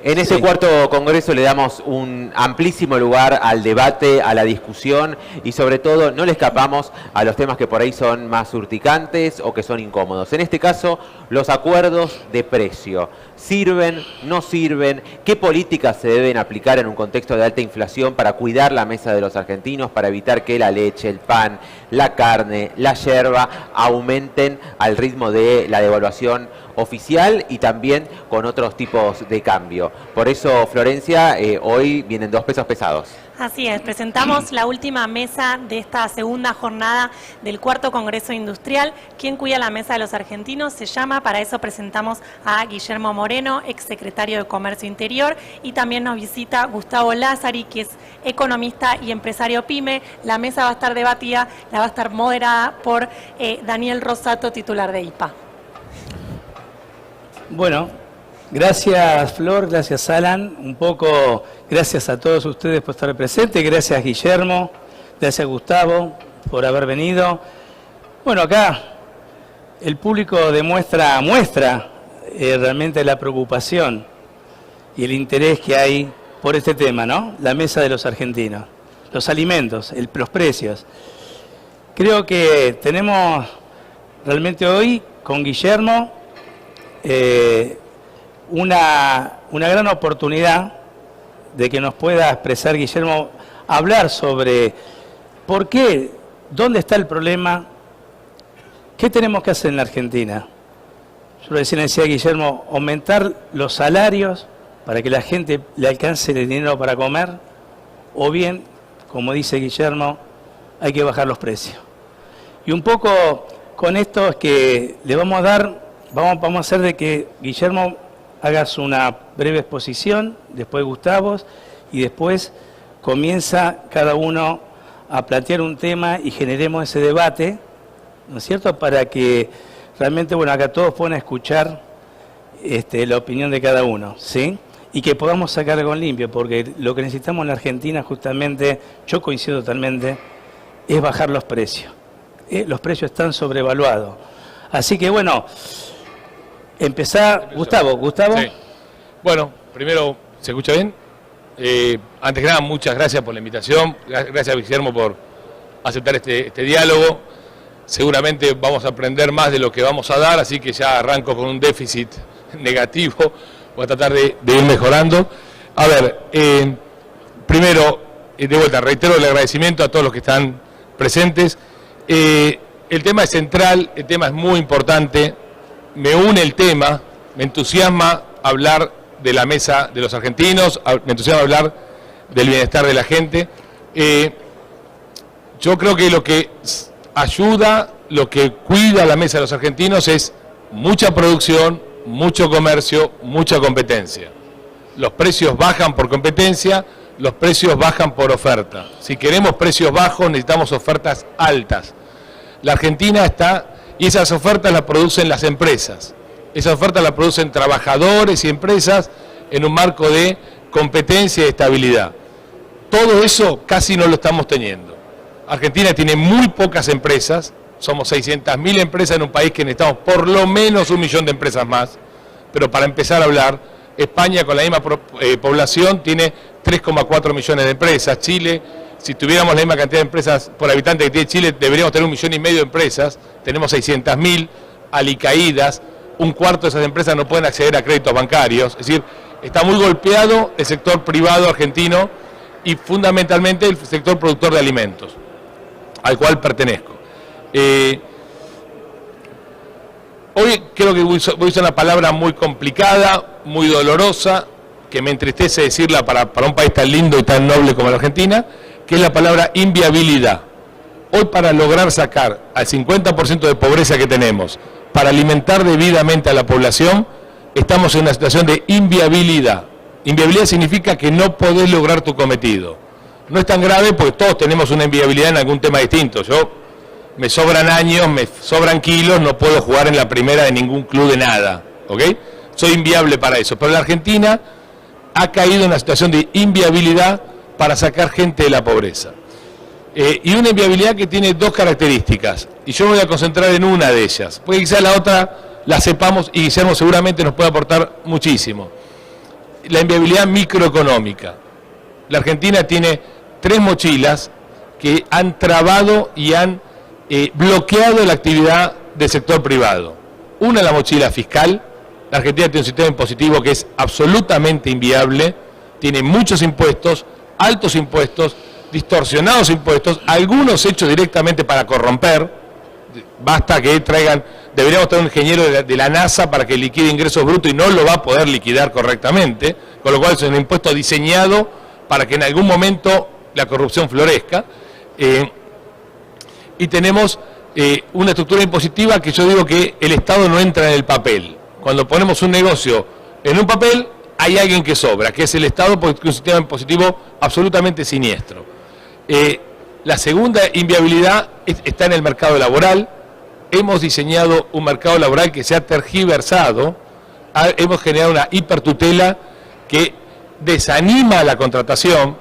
En este cuarto congreso le damos un amplísimo lugar al debate, a la discusión y sobre todo no le escapamos a los temas que por ahí son más urticantes o que son incómodos. En este caso, los acuerdos de precio. ¿Sirven? ¿No sirven? ¿Qué políticas se deben aplicar en un contexto de alta inflación para cuidar la mesa de los argentinos, para evitar que la leche, el pan, la carne, la yerba aumenten al ritmo de la devaluación oficial y también con otros tipos de cambio? Por eso, Florencia, hoy vienen 2 pesos pesados. Así es, presentamos la última mesa de esta segunda jornada del cuarto Congreso Industrial. ¿Quién cuida la mesa de los argentinos? Se llama, para eso presentamos a Guillermo Moreno, exsecretario de Comercio Interior, y también nos visita Gustavo Lázari, que es economista y empresario PYME. La mesa va a estar debatida, la va a estar moderada por Daniel Rosato, titular de IPA. Bueno, gracias Flor, gracias Alan, un poco gracias a todos ustedes por estar presentes, gracias Guillermo, gracias Gustavo por haber venido. Bueno, acá el público muestra realmente la preocupación y el interés que hay por este tema, ¿no? La mesa de los argentinos, los alimentos, los precios. Creo que tenemos realmente hoy con Guillermo una gran oportunidad de que nos pueda expresar Guillermo, hablar sobre por qué, dónde está el problema, qué tenemos que hacer en la Argentina. Yo recién decía Guillermo, aumentar los salarios para que la gente le alcance el dinero para comer, o bien, como dice Guillermo, hay que bajar los precios. Y un poco con esto es que le vamos a dar. Vamos a hacer de que Guillermo hagas una breve exposición, después Gustavo, y después comienza cada uno a plantear un tema y generemos ese debate, ¿no es cierto?, para que realmente, bueno, acá todos puedan escuchar la opinión de cada uno, ¿sí? Y que podamos sacar algo limpio, porque lo que necesitamos en la Argentina justamente, yo coincido totalmente, es bajar los precios. Los precios están sobrevaluados. Así que, bueno, empezar, Gustavo. Sí. Bueno, primero, ¿se escucha bien? Antes que nada, muchas gracias por la invitación. Gracias, Guillermo, por aceptar este diálogo. Seguramente vamos a aprender más de lo que vamos a dar, así que ya arranco con un déficit negativo. Voy a tratar de ir mejorando. A ver, primero, de vuelta, reitero el agradecimiento a todos los que están presentes. El tema es central, el tema es muy importante. Me une el tema, me entusiasma hablar de la mesa de los argentinos, me entusiasma hablar del bienestar de la gente. Yo creo que lo que ayuda, lo que cuida la mesa de los argentinos es mucha producción, mucho comercio, mucha competencia. Los precios bajan por competencia, los precios bajan por oferta. Si queremos precios bajos, necesitamos ofertas altas. La Argentina está... Y esas ofertas las producen las empresas. Esas ofertas las producen trabajadores y empresas en un marco de competencia y estabilidad. Todo eso casi no lo estamos teniendo. Argentina tiene muy pocas empresas, somos 600.000 empresas en un país que necesitamos por lo menos 1 millón de empresas más. Pero para empezar a hablar, España con la misma población tiene 3,4 millones de empresas. Chile, si tuviéramos la misma cantidad de empresas por habitante que tiene Chile, deberíamos tener 1,5 millones de empresas. Tenemos 600.000 alicaídas, 1/4 de esas empresas no pueden acceder a créditos bancarios. Es decir, está muy golpeado el sector privado argentino y fundamentalmente el sector productor de alimentos, al cual pertenezco. Hoy creo que voy a usar una palabra muy complicada, muy dolorosa, que me entristece decirla para un país tan lindo y tan noble como la Argentina, que es la palabra inviabilidad. Hoy, para lograr sacar al 50% de pobreza que tenemos, para alimentar debidamente a la población, estamos en una situación de inviabilidad. Inviabilidad significa que no podés lograr tu cometido. No es tan grave porque todos tenemos una inviabilidad en algún tema distinto. Yo, me sobran años, me sobran kilos, no puedo jugar en la primera de ningún club de nada, ¿ok? Soy inviable para eso. Pero la Argentina ha caído en una situación de inviabilidad para sacar gente de la pobreza. Y una inviabilidad que tiene 2 características, y yo me voy a concentrar en una de ellas, porque quizás la otra la sepamos y Guillermo seguramente nos puede aportar muchísimo. la inviabilidad microeconómica. La Argentina tiene 3 mochilas que han trabado y han bloqueado la actividad del sector privado. Una es la mochila fiscal. La Argentina tiene un sistema impositivo que es absolutamente inviable, tiene muchos impuestos, altos impuestos, distorsionados impuestos, algunos hechos directamente para corromper. Basta que traigan, deberíamos tener un ingeniero de la NASA para que liquide ingresos brutos y no lo va a poder liquidar correctamente, con lo cual es un impuesto diseñado para que en algún momento la corrupción florezca. Y tenemos una estructura impositiva que yo digo que el Estado no entra en el papel. Cuando ponemos un negocio en un papel, hay alguien que sobra, que es el Estado, porque es un sistema impositivo absolutamente siniestro. La segunda inviabilidad está en el mercado laboral. Hemos diseñado un mercado laboral que se ha tergiversado, hemos generado una hipertutela que desanima la contratación,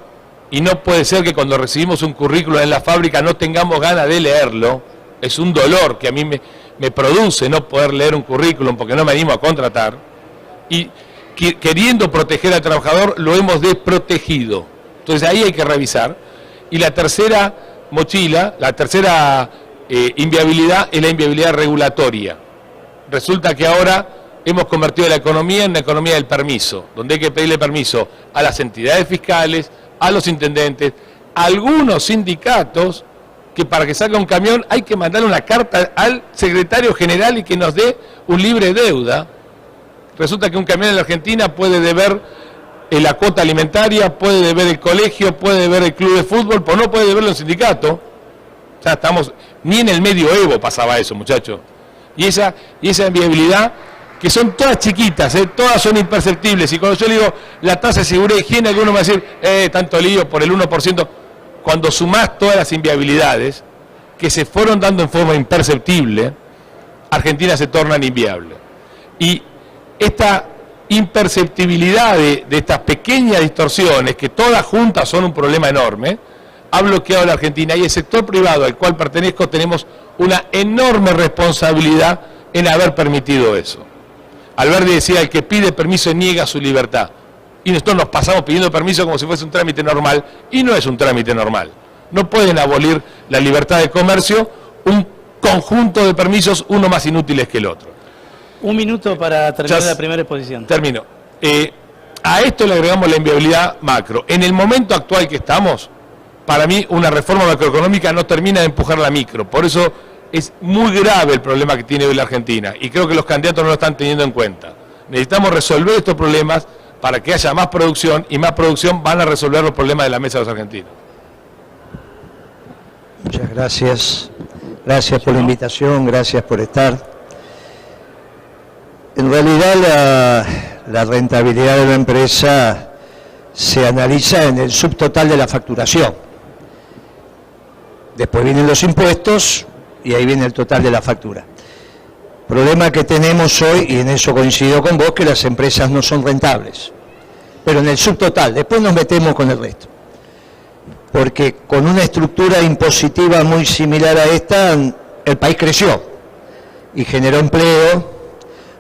y no puede ser que cuando recibimos un currículum en la fábrica no tengamos ganas de leerlo. Es un dolor que a mí me produce no poder leer un currículum porque no me animo a contratar, y queriendo proteger al trabajador lo hemos desprotegido. Entonces ahí hay que revisar. Y la tercera mochila, la tercera inviabilidad es la inviabilidad regulatoria. Resulta que ahora hemos convertido la economía en una economía del permiso, donde hay que pedirle permiso a las entidades fiscales, a los intendentes, a algunos sindicatos, que para que salga un camión hay que mandarle una carta al secretario general y que nos dé un libre deuda. Resulta que un camión en la Argentina puede deber la cuota alimentaria, puede deber el colegio, puede deber el club de fútbol, pero no puede deberlo el sindicato. O sea, estamos, ni en el medioevo pasaba eso, muchachos. Y esa inviabilidad, que son todas chiquitas, todas son imperceptibles. Y cuando yo le digo la tasa de seguridad y higiene, alguno me va a decir, tanto lío por el 1%. Cuando sumás todas las inviabilidades que se fueron dando en forma imperceptible, Argentina se torna inviable. Y esta imperceptibilidad de estas pequeñas distorsiones, que todas juntas son un problema enorme, ha bloqueado a la Argentina, y el sector privado al cual pertenezco tenemos una enorme responsabilidad en haber permitido eso. Alberti decía, el que pide permiso niega su libertad. Y nosotros nos pasamos pidiendo permiso como si fuese un trámite normal, y no es un trámite normal. No pueden abolir la libertad de comercio un conjunto de permisos, uno más inútiles que el otro. Un minuto para terminar la primera exposición. Termino. A esto le agregamos la inviabilidad macro. En el momento actual que estamos, para mí una reforma macroeconómica no termina de empujar la micro. Por eso es muy grave el problema que tiene hoy la Argentina, y creo que los candidatos no lo están teniendo en cuenta. Necesitamos resolver estos problemas para que haya más producción, y más producción van a resolver los problemas de la mesa de los argentinos. Muchas gracias. Gracias por la invitación, gracias por estar. En realidad la rentabilidad de la empresa se analiza en el subtotal de la facturación. Después vienen los impuestos y ahí viene el total de la factura. Problema que tenemos hoy, y en eso coincido con vos, que las empresas no son rentables. Pero en el subtotal, después nos metemos con el resto. Porque con una estructura impositiva muy similar a esta, el país creció y generó empleo,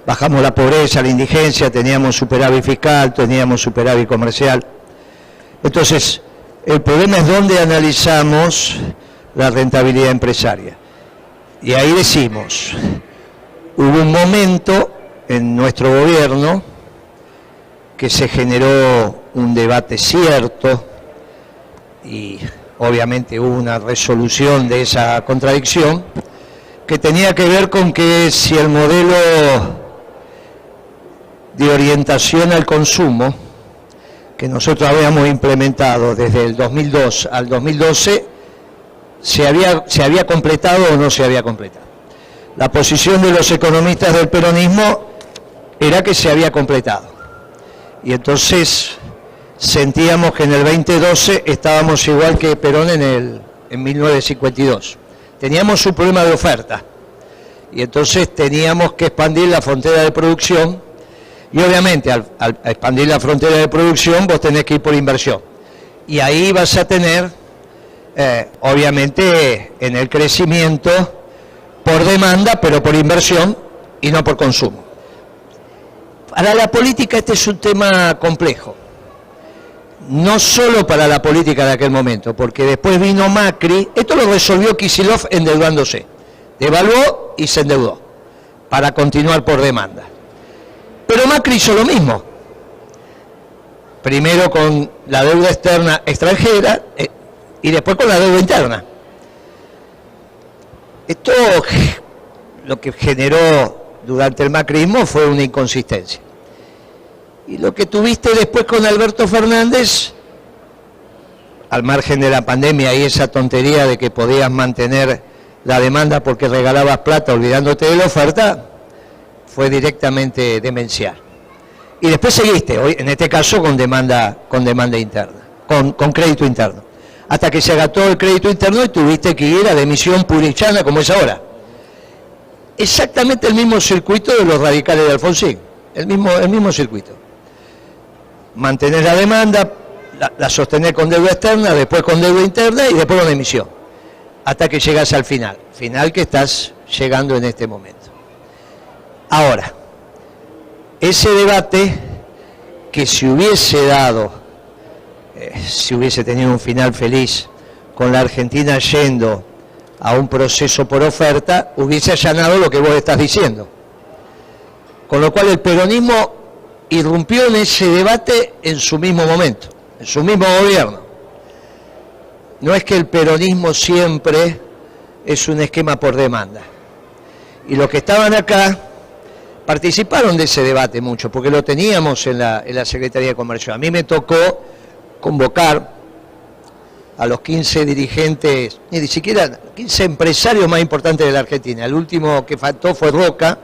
bajamos la pobreza, la indigencia, teníamos superávit fiscal, teníamos superávit comercial. Entonces, el problema es dónde analizamos la rentabilidad empresaria. Y ahí decimos, hubo un momento en nuestro gobierno que se generó un debate cierto, y obviamente hubo una resolución de esa contradicción, que tenía que ver con que si el modelo de orientación al consumo que nosotros habíamos implementado desde el 2002 al 2012 se había completado o no se había completado. La posición de los economistas del peronismo era que se había completado, y entonces sentíamos que en el 2012 estábamos igual que Perón en 1952. Teníamos un problema de oferta, y entonces teníamos que expandir la frontera de producción, y obviamente al expandir la frontera de producción vos tenés que ir por inversión, y ahí vas a tener, obviamente, en el crecimiento por demanda, pero por inversión y no por consumo. Para la política este es un tema complejo. No solo para la política de aquel momento, porque después vino Macri, esto lo resolvió Kicillof endeudándose, devaluó y se endeudó, para continuar por demanda. Pero Macri hizo lo mismo, primero con la deuda externa extranjera y después con la deuda interna. Esto lo que generó durante el macrismo fue una inconsistencia. Y lo que tuviste después con Alberto Fernández, al margen de la pandemia y esa tontería de que podías mantener la demanda porque regalabas plata olvidándote de la oferta, fue directamente demencial. Y después seguiste, hoy en este caso con demanda interna, con crédito interno. Hasta que se agotó el crédito interno y tuviste que ir a la emisión purichana como es ahora. Exactamente el mismo circuito de los radicales de Alfonsín, el mismo circuito. Mantener la demanda, la sostener con deuda externa, después con deuda interna y después con emisión, hasta que llegas al final que estás llegando en este momento. Ahora, ese debate que si hubiese dado, si hubiese tenido un final feliz, con la Argentina yendo a un proceso por oferta, hubiese allanado lo que vos estás diciendo. Con lo cual el peronismo irrumpió en ese debate en su mismo momento, en su mismo gobierno. No es que el peronismo siempre es un esquema por demanda. Y los que estaban acá participaron de ese debate mucho, porque lo teníamos en la Secretaría de Comercio. A mí me tocó convocar a los 15 dirigentes, ni siquiera 15 empresarios más importantes de la Argentina. El último que faltó fue Roca,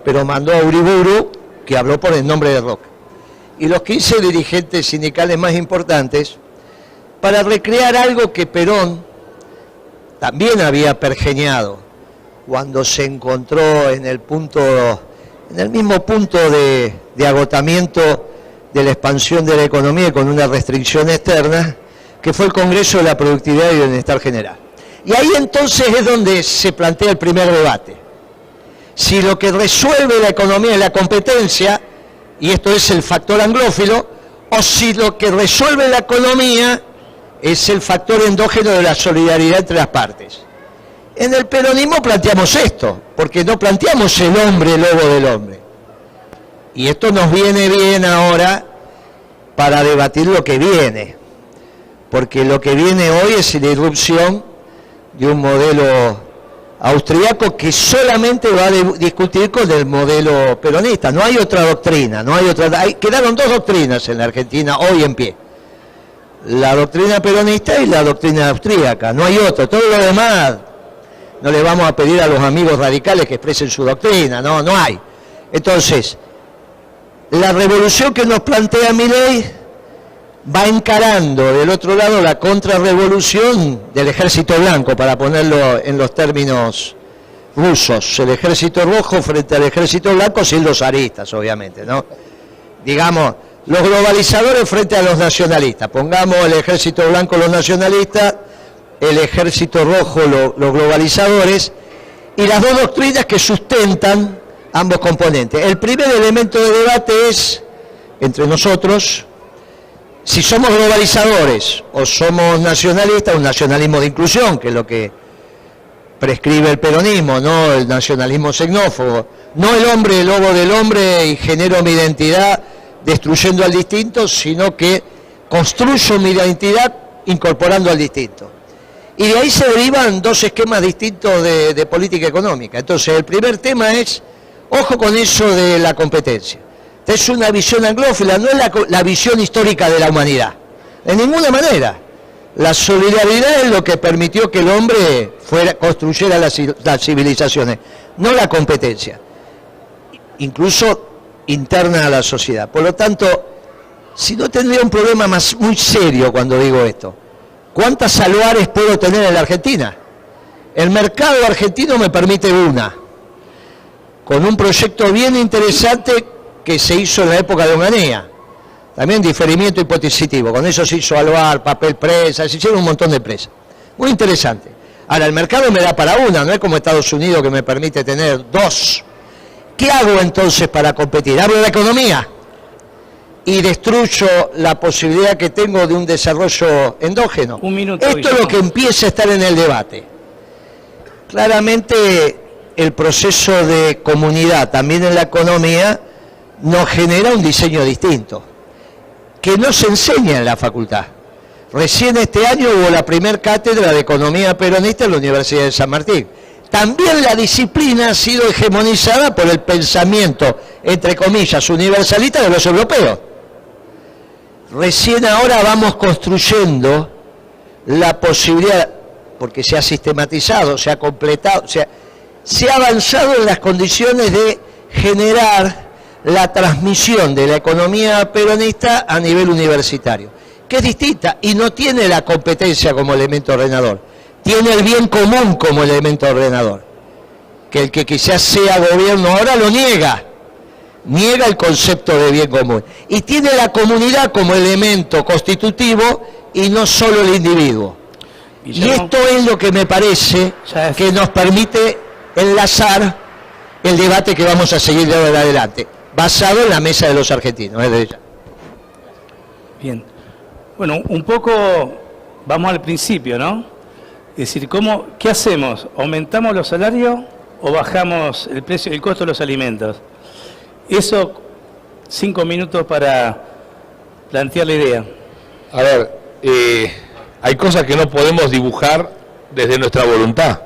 pero mandó a Uriburu, que habló por el nombre de Roca. Y los 15 dirigentes sindicales más importantes, para recrear algo que Perón también había pergeñado cuando se encontró en el mismo punto de agotamiento de la expansión de la economía y con una restricción externa, que fue el Congreso de la Productividad y Bienestar General. Y ahí entonces es donde se plantea el primer debate. Si lo que resuelve la economía es la competencia, y esto es el factor anglófilo, o si lo que resuelve la economía es el factor endógeno de la solidaridad entre las partes. En el peronismo planteamos esto, porque no planteamos el hombre lobo del hombre. Y esto nos viene bien ahora para debatir lo que viene, porque lo que viene hoy es la irrupción de un modelo austriaco que solamente va a discutir con el modelo peronista. No hay otra doctrina, quedaron dos doctrinas en la Argentina hoy en pie. La doctrina peronista y la doctrina austríaca, no hay otra. Todo lo demás no le vamos a pedir a los amigos radicales que expresen su doctrina, no hay. Entonces, la revolución que nos plantea Milei va encarando del otro lado la contrarrevolución del ejército blanco, para ponerlo en los términos rusos, el ejército rojo frente al ejército blanco, sin los zaristas, obviamente, ¿no? Digamos, los globalizadores frente a los nacionalistas, pongamos el ejército blanco los nacionalistas, el ejército rojo los globalizadores, y las dos doctrinas que sustentan ambos componentes. El primer elemento de debate es, entre nosotros, si somos globalizadores o somos nacionalistas, un nacionalismo de inclusión, que es lo que prescribe el peronismo, no el nacionalismo xenófobo, no el hombre, el lobo del hombre y genero mi identidad destruyendo al distinto, sino que construyo mi identidad incorporando al distinto. Y de ahí se derivan dos esquemas distintos de política económica. Entonces, el primer tema es, ojo con eso de la competencia. Es una visión anglófila, no es la visión histórica de la humanidad, de ninguna manera. La solidaridad es lo que permitió que el hombre construyera las civilizaciones, no la competencia, incluso interna a la sociedad. Por lo tanto, si no tendría un problema muy serio cuando digo esto, ¿cuántas saluares puedo tener en la Argentina? El mercado argentino me permite una, con un proyecto bien interesante que se hizo en la época de Onganía, también diferimiento impositivo, con eso se hizo Alvar, papel presa, se hicieron un montón de presas, muy interesante. Ahora, el mercado me da para una, no es como Estados Unidos que me permite tener dos, ¿Qué hago entonces para competir? Abro la economía y destruyo la posibilidad que tengo de un desarrollo endógeno. Un minuto, Esto Guillermo. es lo que empieza a estar en el debate. Claramente el proceso de comunidad también en la economía nos genera un diseño distinto, que no se enseña en la facultad. Recién este año hubo la primer cátedra de economía peronista en la Universidad de San Martín. También la disciplina ha sido hegemonizada por el pensamiento, entre comillas, universalista de los europeos. Recién ahora vamos construyendo la posibilidad, porque se ha sistematizado, se ha completado, se ha avanzado en las condiciones de generar la transmisión de la economía peronista a nivel universitario, que es distinta y no tiene la competencia como elemento ordenador, tiene el bien común como elemento ordenador, que el que quizás sea gobierno ahora lo niega el concepto de bien común, y tiene la comunidad como elemento constitutivo y no solo el individuo. Guillermo, Y esto es lo que me parece que nos permite enlazar el debate que vamos a seguir de ahora en adelante, basado en la mesa de los argentinos. Bien. Bueno, un poco vamos al principio, ¿no? Es decir, ¿qué hacemos? ¿Aumentamos los salarios o bajamos el precio, el costo de los alimentos? Eso, 5 minutos para plantear la idea. A ver, hay cosas que no podemos dibujar desde nuestra voluntad.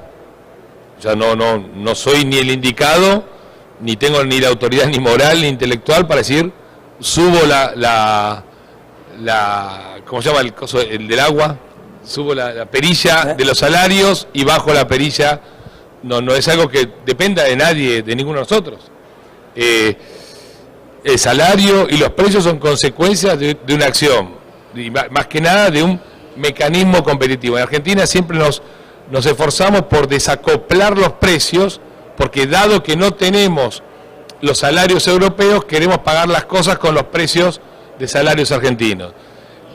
O sea, no soy ni el indicado, ni tengo ni la autoridad ni moral ni intelectual para decir, subo ¿cómo se llama el coso, el del agua? Subo la perilla de los salarios y bajo la perilla. No es algo que dependa de nadie, de ninguno de nosotros. El salario y los precios son consecuencias de una acción, y más que nada de un mecanismo competitivo. En Argentina siempre nos esforzamos por desacoplar los precios, porque dado que no tenemos los salarios europeos, queremos pagar las cosas con los precios de salarios argentinos.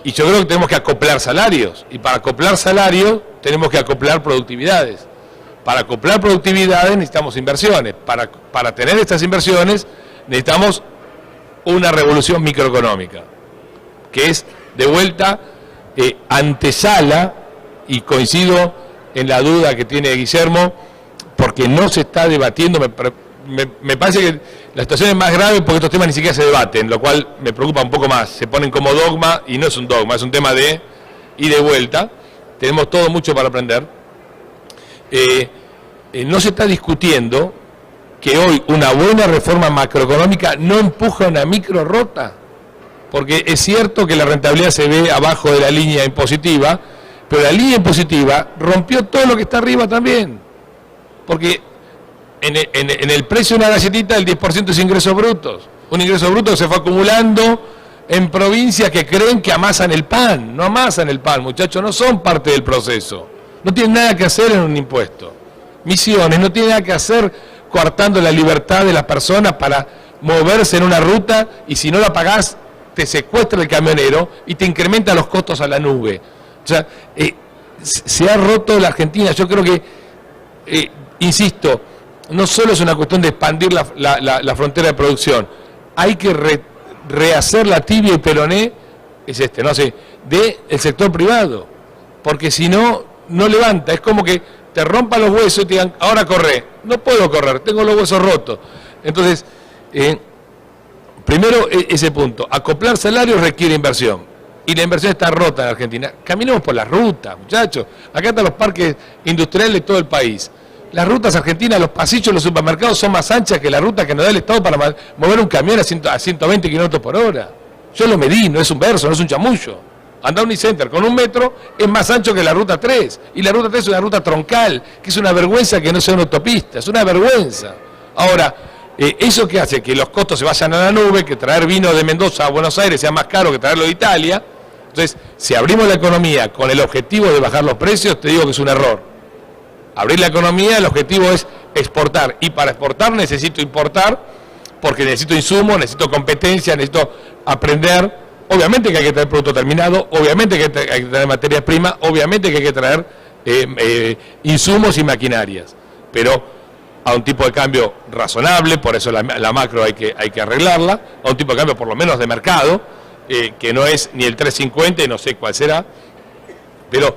Y yo creo que tenemos que acoplar salarios, y para acoplar salarios tenemos que acoplar productividades. Para acoplar productividades necesitamos inversiones. Para tener estas inversiones necesitamos una revolución microeconómica, que es, de vuelta, antesala, y coincido en la duda que tiene Guillermo, porque no se está debatiendo. Me parece que la situación es más grave porque estos temas ni siquiera se debaten, lo cual me preocupa un poco más. Se ponen como dogma y no es un dogma, es un tema de ida y vuelta. Tenemos todo mucho para aprender. No se está discutiendo que hoy una buena reforma macroeconómica no empuja una micro rota, porque es cierto que la rentabilidad se ve abajo de la línea impositiva, pero la línea impositiva rompió todo lo que está arriba también, porque en el precio de una galletita el 10% es ingresos brutos, un ingreso bruto que se fue acumulando en provincias que creen que amasan el pan. No amasan el pan, muchachos, no son parte del proceso, no tienen nada que hacer en un impuesto. Misiones no tiene nada que hacer coartando la libertad de las personas para moverse en una ruta, y si no la pagás te secuestra el camionero y te incrementa los costos a la nube. O sea, se ha roto la Argentina. Yo creo que, insisto, no solo es una cuestión de expandir la frontera de producción, hay que rehacer la tibia y peroné, no sé, del sector privado, porque si no, no levanta. Es como que te rompan los huesos y te digan, ahora corre. No puedo correr, tengo los huesos rotos. Entonces, primero ese punto, acoplar salarios requiere inversión, y la inversión está rota en Argentina. Caminemos por las rutas, muchachos. Acá están los parques industriales de todo el país. Las rutas argentinas, los pasillos de los supermercados son más anchas que la ruta que nos da el Estado para mover un camión a 120 kilómetros por hora. Yo lo medí, no es un verso, no es un chamullo. Andá a Unicenter con 1 metro, es más ancho que la ruta 3. Y la ruta 3 es una ruta troncal, que es una vergüenza que no sea una autopista, es una vergüenza. Ahora, ¿eso qué hace? Que los costos se vayan a la nube, que traer vino de Mendoza a Buenos Aires sea más caro que traerlo de Italia. Entonces, si abrimos la economía con el objetivo de bajar los precios, te digo que es un error. Abrir la economía, el objetivo es exportar, y para exportar necesito importar, porque necesito insumos, necesito competencia, necesito aprender. Obviamente que hay que traer producto terminado, obviamente que hay que traer materias primas, obviamente que hay que traer insumos y maquinarias, pero a un tipo de cambio razonable, por eso la macro hay que arreglarla, a un tipo de cambio por lo menos de mercado, que no es ni el 3.50 y no sé cuál será, pero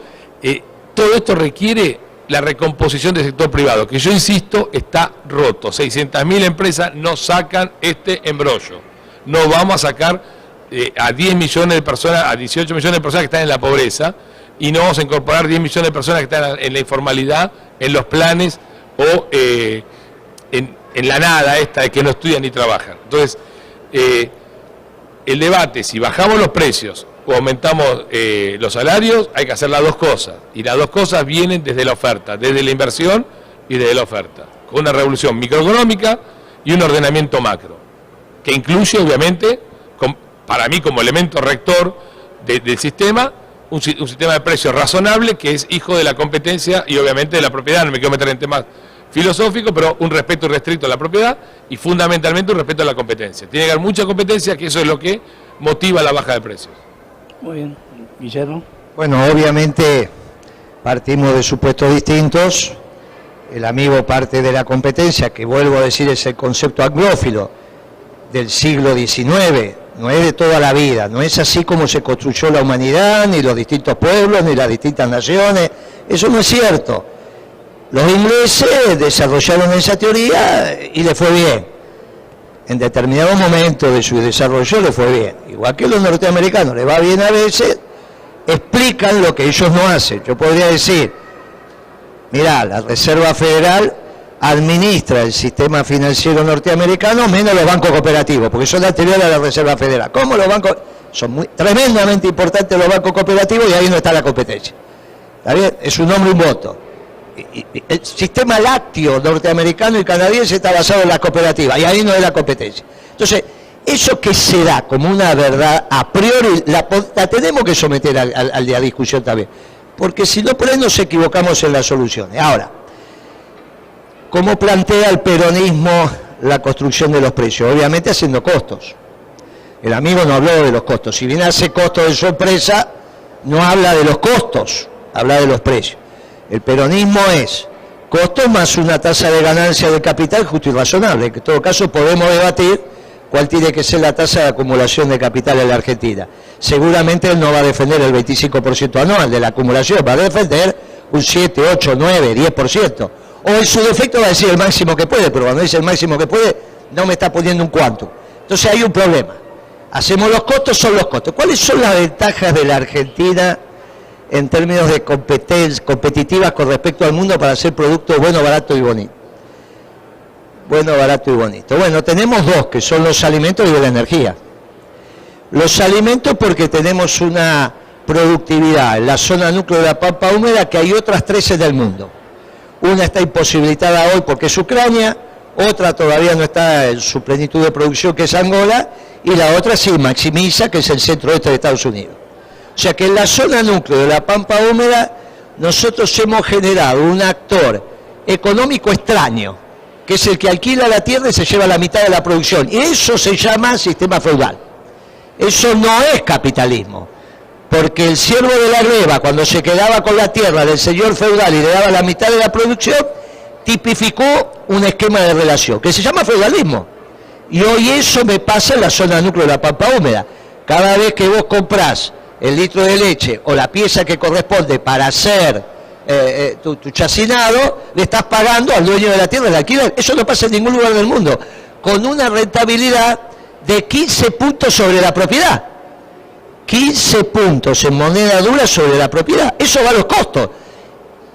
todo esto requiere la recomposición del sector privado, que yo insisto, está roto. 600.000 empresas no sacan este embrollo. No vamos a sacar a 10 millones de personas, a 18 millones de personas que están en la pobreza, y no vamos a incorporar 10 millones de personas que están en la informalidad, en los planes o en la nada esta de que no estudian ni trabajan. Entonces, el debate, si bajamos los precios o aumentamos los salarios, hay que hacer las dos cosas. Y las dos cosas vienen desde la oferta, desde la inversión y desde la oferta. Con una revolución microeconómica y un ordenamiento macro, que incluye, obviamente, para mí como elemento rector del sistema, un sistema de precios razonable que es hijo de la competencia y obviamente de la propiedad. No me quiero meter en temas filosóficos, pero un respeto irrestricto a la propiedad y fundamentalmente un respeto a la competencia. Tiene que haber mucha competencia, que eso es lo que motiva la baja de precios. Muy bien. Guillermo. Bueno, obviamente partimos de supuestos distintos. El amigo parte de la competencia, que vuelvo a decir es el concepto anglófilo del siglo XIX, no es de toda la vida, no es así como se construyó la humanidad, ni los distintos pueblos, ni las distintas naciones, eso no es cierto. Los ingleses desarrollaron esa teoría y les fue bien. En determinado momento de su desarrollo les fue bien. Igual que los norteamericanos les va bien a veces, explican lo que ellos no hacen. Yo podría decir, mirá, la Reserva Federal administra el sistema financiero norteamericano menos los bancos cooperativos, porque son anteriores a la Reserva Federal. ¿Cómo los bancos? Son tremendamente importantes los bancos cooperativos y ahí no está la competencia. ¿Está bien? Es un hombre y un voto. El sistema lácteo norteamericano y canadiense está basado en las cooperativas y ahí no es la competencia. Entonces, eso que se da como una verdad a priori, la tenemos que someter a la discusión también, porque si no, por ahí nos equivocamos en las soluciones. Ahora, ¿cómo plantea el peronismo la construcción de los precios? Obviamente haciendo costos. El amigo no habló de los costos. Si bien hace costos de su empresa, no habla de los costos, habla de los precios. El peronismo es costos más una tasa de ganancia de capital justo y razonable. En todo caso podemos debatir cuál tiene que ser la tasa de acumulación de capital en la Argentina. Seguramente él no va a defender el 25% anual de la acumulación, va a defender un 7, 8, 9, 10%. O en su defecto va a decir el máximo que puede, pero cuando dice el máximo que puede, no me está poniendo un cuánto. Entonces hay un problema. Hacemos los costos, son los costos. ¿Cuáles son las ventajas de la Argentina en términos de competitivas con respecto al mundo para hacer productos bueno, barato y bonito? Bueno, barato y bonito. Bueno, tenemos dos, que son los alimentos y la energía. Los alimentos porque tenemos una productividad en la zona núcleo de la Pampa Húmeda que hay otras 13 del mundo. Una está imposibilitada hoy porque es Ucrania, otra todavía no está en su plenitud de producción, que es Angola, y la otra sí maximiza, que es el centro-oeste de Estados Unidos. O sea que en la zona núcleo de la Pampa Húmeda nosotros hemos generado un actor económico extraño, que es el que alquila la tierra y se lleva la mitad de la producción. Y eso se llama sistema feudal. Eso no es capitalismo. Porque el siervo de la gleba, cuando se quedaba con la tierra del señor feudal y le daba la mitad de la producción, tipificó un esquema de relación, que se llama feudalismo. Y hoy eso me pasa en la zona núcleo de la Pampa Húmeda. Cada vez que vos comprás el litro de leche o la pieza que corresponde para hacer tu chacinado, le estás pagando al dueño de la tierra el alquiler. Eso no pasa en ningún lugar del mundo. Con una rentabilidad de 15 puntos sobre la propiedad. 15 puntos en moneda dura sobre la propiedad. Eso va a los costos.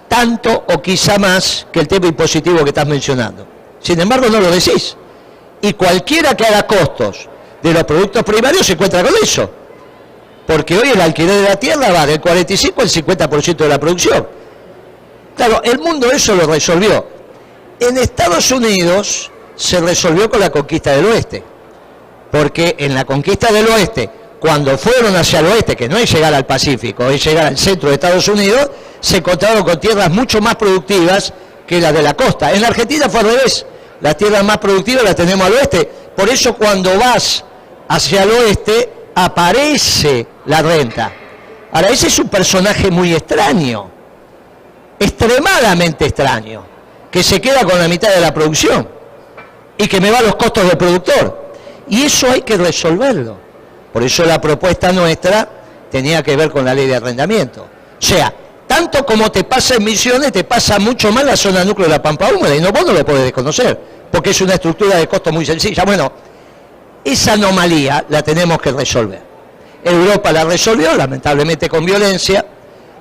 Tanto o quizá más que el tema impositivo que estás mencionando. Sin embargo, no lo decís. Y cualquiera que haga costos de los productos primarios se encuentra con eso. Porque hoy el alquiler de la tierra va del 45 al 50% de la producción. Claro, el mundo eso lo resolvió. En Estados Unidos se resolvió con la conquista del oeste. Porque en la conquista del oeste, cuando fueron hacia el oeste, que no es llegar al Pacífico, es llegar al centro de Estados Unidos, se encontraron con tierras mucho más productivas que las de la costa. En la Argentina fue al revés. Las tierras más productivas las tenemos al oeste. Por eso cuando vas hacia el oeste, aparece la renta. Ahora, ese es un personaje muy extraño, extremadamente extraño, que se queda con la mitad de la producción y que me va a los costos del productor. Y eso hay que resolverlo. Por eso la propuesta nuestra tenía que ver con la ley de arrendamiento. O sea, tanto como te pasa en Misiones, te pasa mucho más la zona núcleo de la Pampa Húmeda, y vos no lo podés desconocer, porque es una estructura de costo muy sencilla. Bueno, esa anomalía la tenemos que resolver. Europa la resolvió, lamentablemente con violencia,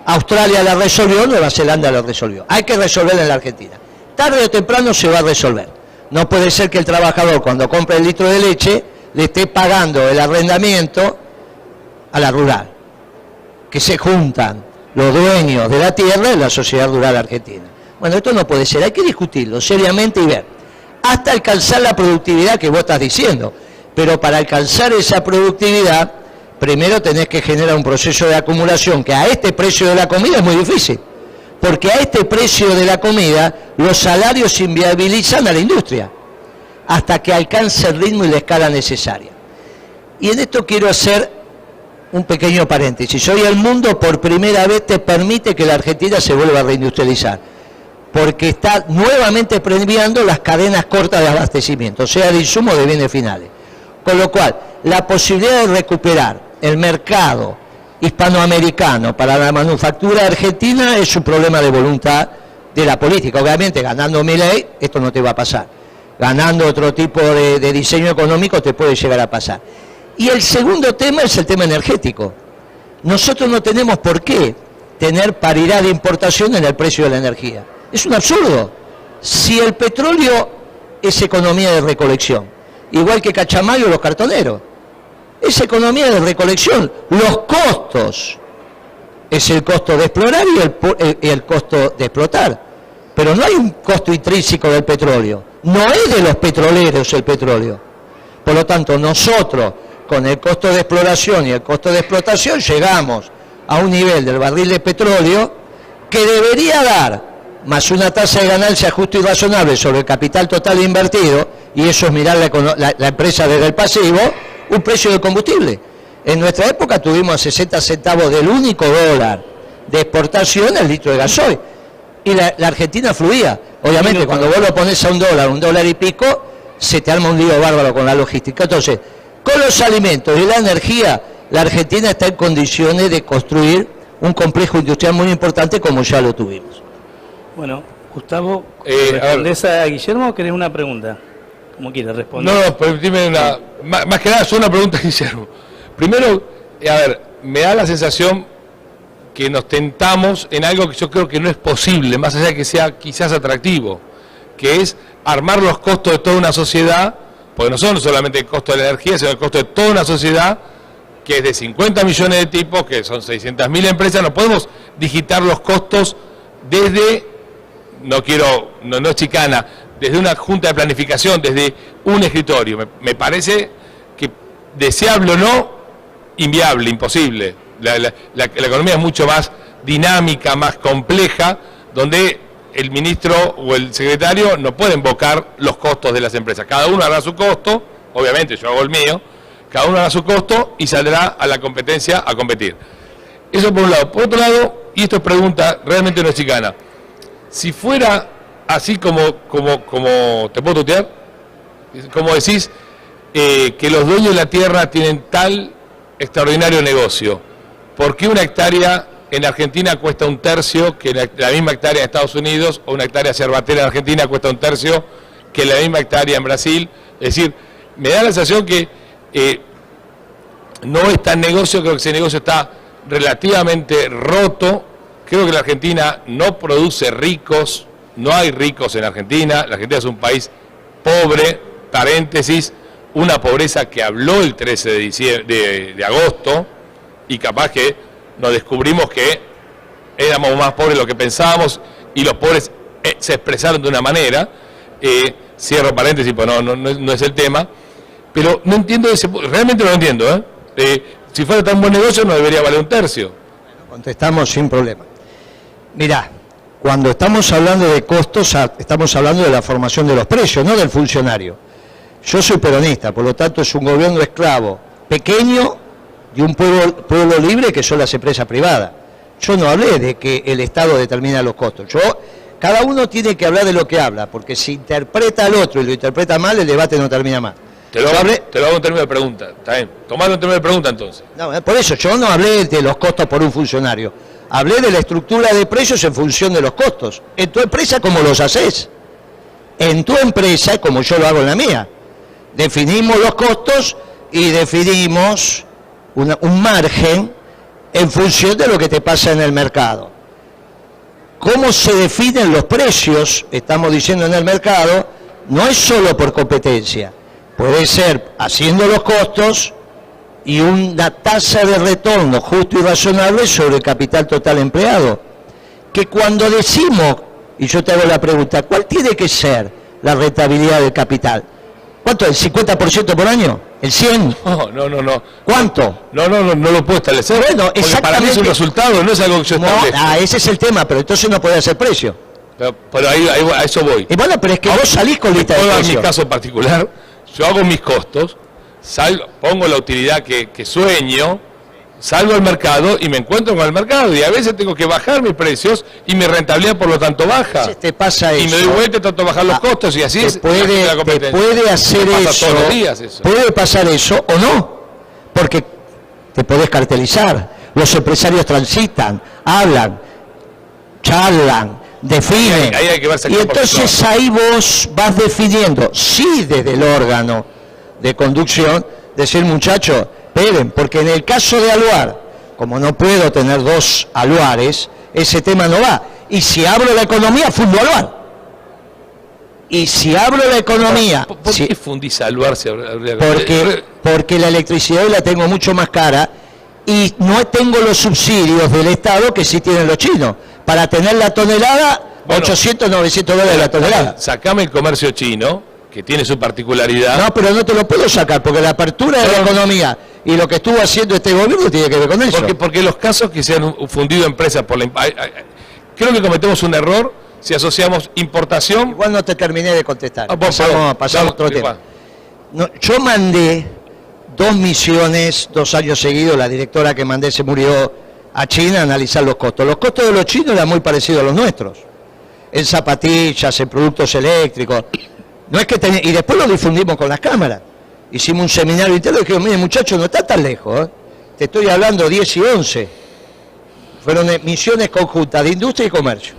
Australia la resolvió, Nueva Zelanda la resolvió. Hay que resolverla en la Argentina. Tarde o temprano se va a resolver. No puede ser que el trabajador, cuando compre el litro de leche, le esté pagando el arrendamiento a la rural, que se juntan los dueños de la tierra en la sociedad rural argentina. Bueno, esto no puede ser, hay que discutirlo seriamente y ver, hasta alcanzar la productividad que vos estás diciendo. Pero para alcanzar esa productividad, primero tenés que generar un proceso de acumulación que a este precio de la comida es muy difícil, porque a este precio de la comida los salarios inviabilizan a la industria hasta que alcance el ritmo y la escala necesaria. Y en esto quiero hacer un pequeño paréntesis. Hoy el mundo por primera vez te permite que la Argentina se vuelva a reindustrializar, porque está nuevamente premiando las cadenas cortas de abastecimiento, o sea, de insumos de bienes finales. Con lo cual, la posibilidad de recuperar el mercado hispanoamericano para la manufactura argentina es un problema de voluntad de la política. Obviamente, ganando Milei, esto no te va a pasar. Ganando otro tipo de diseño económico te puede llegar a pasar. Y el segundo tema es el tema energético. Nosotros no tenemos por qué tener paridad de importación en el precio de la energía. Es un absurdo. Si el petróleo es economía de recolección, igual que Cachamayo o los cartoneros, es economía de recolección. Los costos es el costo de explorar y el costo de explotar. Pero no hay un costo intrínseco del petróleo. No es de los petroleros el petróleo. Por lo tanto, nosotros, con el costo de exploración y el costo de explotación, llegamos a un nivel del barril de petróleo que debería dar, más una tasa de ganancia justa y razonable sobre el capital total invertido, y eso es mirar la empresa desde el pasivo, un precio del combustible. En nuestra época tuvimos a 60 centavos del único dólar de exportación el litro de gasoil, y la Argentina fluía. Obviamente, cuando vos lo pones a un dólar y pico, se te arma un lío bárbaro con la logística. Entonces, con los alimentos y la energía, la Argentina está en condiciones de construir un complejo industrial muy importante como ya lo tuvimos. Bueno, Gustavo, ¿respondés a Guillermo o querés una pregunta? Como quieras responder. No, permíteme más que nada, solo una pregunta, Guillermo. Primero, a ver, me da la sensación que nos tentamos en algo que yo creo que no es posible, más allá de que sea quizás atractivo, que es armar los costos de toda una sociedad, porque no son solamente el costo de la energía, sino el costo de toda una sociedad, que es de 50 millones de tipos, que son 600.000 empresas. No podemos digitar los costos desde, no es chicana, desde una junta de planificación, desde un escritorio. Me parece que, deseable o no, inviable, imposible. La economía es mucho más dinámica, más compleja, donde el ministro o el secretario no pueden invocar los costos de las empresas. Cada uno hará su costo, obviamente yo hago el mío, cada uno hará su costo y saldrá a la competencia a competir. Eso por un lado. Por otro lado, y esto es pregunta, realmente no es chicana, si fuera así como ¿te puedo tutear? Como decís, que los dueños de la tierra tienen tal extraordinario negocio, ¿por qué una hectárea en Argentina cuesta un tercio que la misma hectárea en Estados Unidos, o una hectárea cervatera en Argentina cuesta un tercio que la misma hectárea en Brasil? Es decir, me da la sensación que no es tan negocio, creo que ese negocio está relativamente roto. Creo que la Argentina no produce ricos, no hay ricos en Argentina. La Argentina es un país pobre, paréntesis, una pobreza que habló el 13 de agosto, y capaz que nos descubrimos que éramos más pobres de lo que pensábamos, y los pobres se expresaron de una manera, cierro paréntesis, pues no es el tema, pero no entiendo realmente no lo entiendo, si fuera tan buen negocio no debería valer un tercio. Contestamos sin problema. Mirá, cuando estamos hablando de costos, estamos hablando de la formación de los precios, no del funcionario. Yo soy peronista, por lo tanto es un gobierno esclavo, pequeño, de un pueblo libre que son las empresas privadas. Yo no hablé de que el Estado determina los costos. Yo Cada uno tiene que hablar de lo que habla, porque si interpreta al otro y lo interpreta mal, el debate no termina mal. Te lo hago en términos de pregunta, está bien. Tomalo en términos de pregunta entonces. No, por eso yo no hablé de los costos por un funcionario. Hablé de la estructura de precios en función de los costos. En tu empresa, ¿cómo los haces? En tu empresa, como yo lo hago en la mía. Definimos los costos y definimos un margen en función de lo que te pasa en el mercado. ¿Cómo se definen los precios? Estamos diciendo en el mercado, no es solo por competencia. Puede ser haciendo los costos y una tasa de retorno justo y razonable sobre el capital total empleado. Que cuando decimos, y yo te hago la pregunta, ¿cuál tiene que ser la rentabilidad del capital? ¿Cuánto? ¿El 50% por año? ¿El 100%? No. ¿Cuánto? No lo puedo establecer. Bueno, porque exactamente. Para mí es un resultado, no es algo que yo establezco. Ese es el tema, pero entonces no puede hacer precio. Pero ahí a eso voy. Y bueno, pero es que vos salís con lista de En mi precios. caso particular, yo hago mis costos, pongo la utilidad que sueño, salgo al mercado y me encuentro con el mercado. Y a veces tengo que bajar mis precios y mi rentabilidad por lo tanto baja. A veces te pasa eso. Y me doy vuelta y trato de bajar los costos y así es la te competencia. puede hacer Me pasa eso. todos los días eso. Puede pasar eso o no. Porque te podés cartelizar. Los empresarios transitan, hablan, charlan, definen. Ahí hay que ver y sector por entonces sector. ahí vos vas definiendo, sí, desde el órgano de conducción, decir, muchachos, esperen, porque en el caso de Aluar, como no puedo tener dos Aluares, ese tema no va. Y si abro la economía, fundo Aluar. Y si abro la economía... ¿Por si- qué fundís a Aluar? porque la electricidad hoy la tengo mucho más cara y no tengo los subsidios del Estado que sí tienen los chinos. Para tener la tonelada, Bueno, 800, 900 dólares la tonelada. Sacame el comercio chino, que tiene su particularidad. No, pero no te lo puedo sacar, porque la apertura de la economía y lo que estuvo haciendo este gobierno tiene que ver con eso. Porque los casos que se han fundido empresas por la... Creo que cometemos un error si asociamos importación... Igual no te terminé de contestar. Vos, perdón. Pasamos a otro Dale, tema. igual. No, yo mandé 2 misiones, 2 años seguidos, la directora que mandé se murió a China a analizar los costos. Los costos de los chinos eran muy parecidos a los nuestros. En zapatillas, en productos eléctricos. No es que y después lo difundimos con las cámaras. Hicimos un seminario interno y dijimos, mire muchachos, no está tan lejos. Te estoy hablando 10 y 11. Fueron misiones conjuntas de industria y comercio.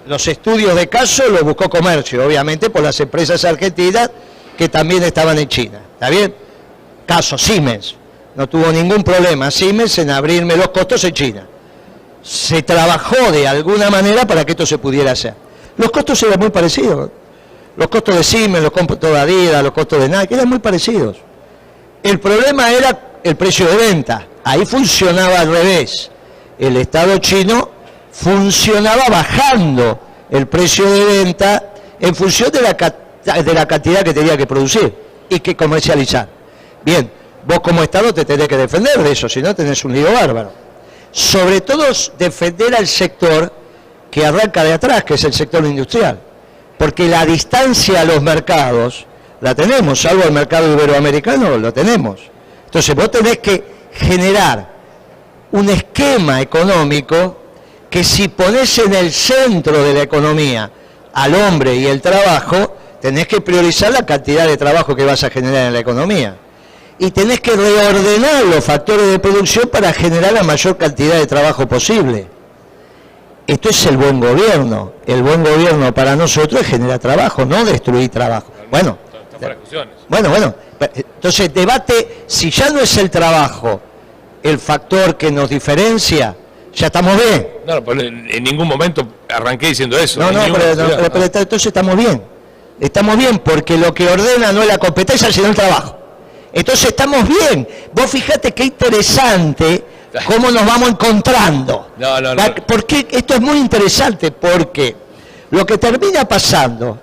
Los estudios de caso los buscó comercio, obviamente, por las empresas argentinas que también estaban en China. ¿Está bien? Caso Siemens. No tuvo ningún problema Siemens en abrirme los costos en China. Se trabajó de alguna manera para que esto se pudiera hacer. Los costos eran muy parecidos. Los costos de Siemens, los costos de Adidas, los costos de Nike, eran muy parecidos. El problema era el precio de venta. Ahí funcionaba al revés. El Estado chino funcionaba bajando el precio de venta en función de la cantidad que tenía que producir y que comercializar. Bien, vos como Estado te tenés que defender de eso, si no tenés un lío bárbaro. Sobre todo defender al sector que arranca de atrás, que es el sector industrial. Porque la distancia a los mercados la tenemos, salvo el mercado iberoamericano, lo tenemos. Entonces vos tenés que generar un esquema económico que si ponés en el centro de la economía al hombre y el trabajo, tenés que priorizar la cantidad de trabajo que vas a generar en la economía. Y tenés que reordenar los factores de producción para generar la mayor cantidad de trabajo posible. Esto es el buen gobierno. El buen gobierno para nosotros es generar trabajo, no destruir trabajo. Bueno, entonces debate, si ya no es el trabajo el factor que nos diferencia, ya estamos bien. No, pero en ningún momento arranqué diciendo eso. No, pero entonces estamos bien. Estamos bien porque lo que ordena no es la competencia, sino el trabajo. Entonces estamos bien. Vos fijate qué interesante cómo nos vamos encontrando. No. Porque esto es muy interesante, porque lo que termina pasando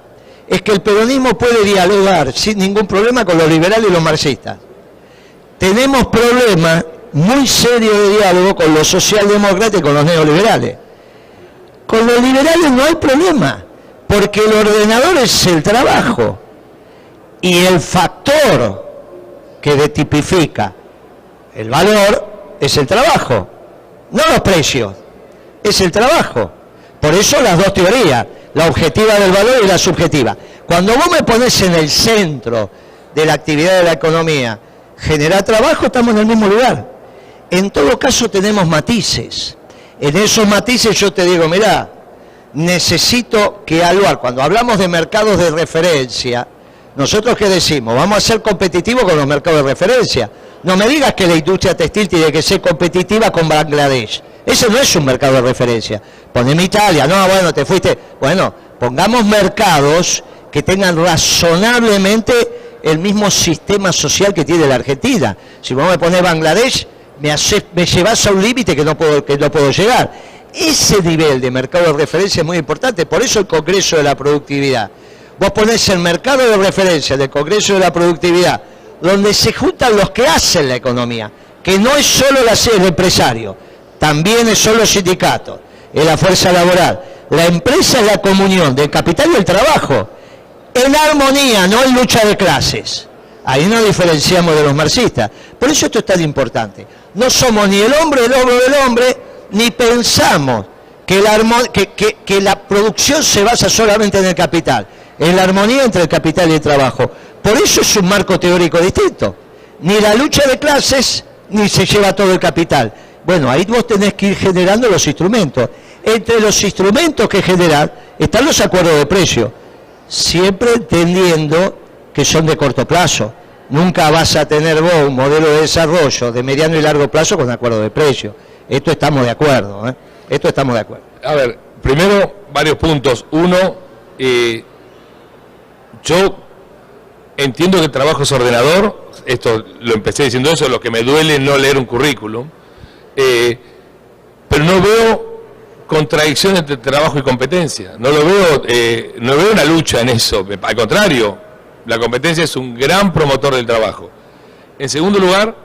es que el peronismo puede dialogar sin ningún problema con los liberales y los marxistas. Tenemos problemas muy serios de diálogo con los socialdemócratas y con los neoliberales. Con los liberales no hay problema, porque el ordenador es el trabajo y el factor que tipifica el valor es el trabajo, no los precios. es el trabajo. Por eso las dos teorías, la objetiva del valor y la subjetiva. Cuando vos me pones en el centro de la actividad de la economía, generar trabajo, estamos en el mismo lugar. En todo caso tenemos matices. En esos matices yo te digo, mirá, necesito que evaluar. Cuando hablamos de mercados de referencia, nosotros ¿qué decimos? Vamos a ser competitivos con los mercados de referencia. No me digas que la industria textil tiene que ser competitiva con Bangladesh. Ese no es un mercado de referencia. Poneme Italia, no, bueno, te fuiste. Bueno, pongamos mercados que tengan razonablemente el mismo sistema social que tiene la Argentina. Si vos me ponés Bangladesh, me llevas a un límite que no puedo llegar. Ese nivel de mercado de referencia es muy importante, por eso el Congreso de la Productividad. Vos ponés el mercado de referencia del Congreso de la Productividad, donde se juntan los que hacen la economía, que no es solo el empresario, también son los sindicatos, es la fuerza laboral. La empresa es la comunión del capital y el trabajo, en armonía, no en lucha de clases. Ahí nos diferenciamos de los marxistas. Por eso esto es tan importante. No somos ni el hombre del hombre, ni pensamos que la producción se basa solamente en el capital, en la armonía entre el capital y el trabajo. Por eso es un marco teórico distinto. Ni la lucha de clases, ni se lleva todo el capital. Bueno, ahí vos tenés que ir generando los instrumentos. Entre los instrumentos que generar están los acuerdos de precio, siempre entendiendo que son de corto plazo. Nunca vas a tener vos un modelo de desarrollo de mediano y largo plazo con acuerdo de precio. Esto estamos de acuerdo, ¿eh? Esto estamos de acuerdo. A ver, primero, varios puntos. Uno, yo entiendo que el trabajo es ordenador, esto lo empecé diciendo eso, lo que me duele es no leer un currículum, pero no veo contradicción entre trabajo y competencia, no veo una lucha en eso, al contrario, la competencia es un gran promotor del trabajo. En segundo lugar,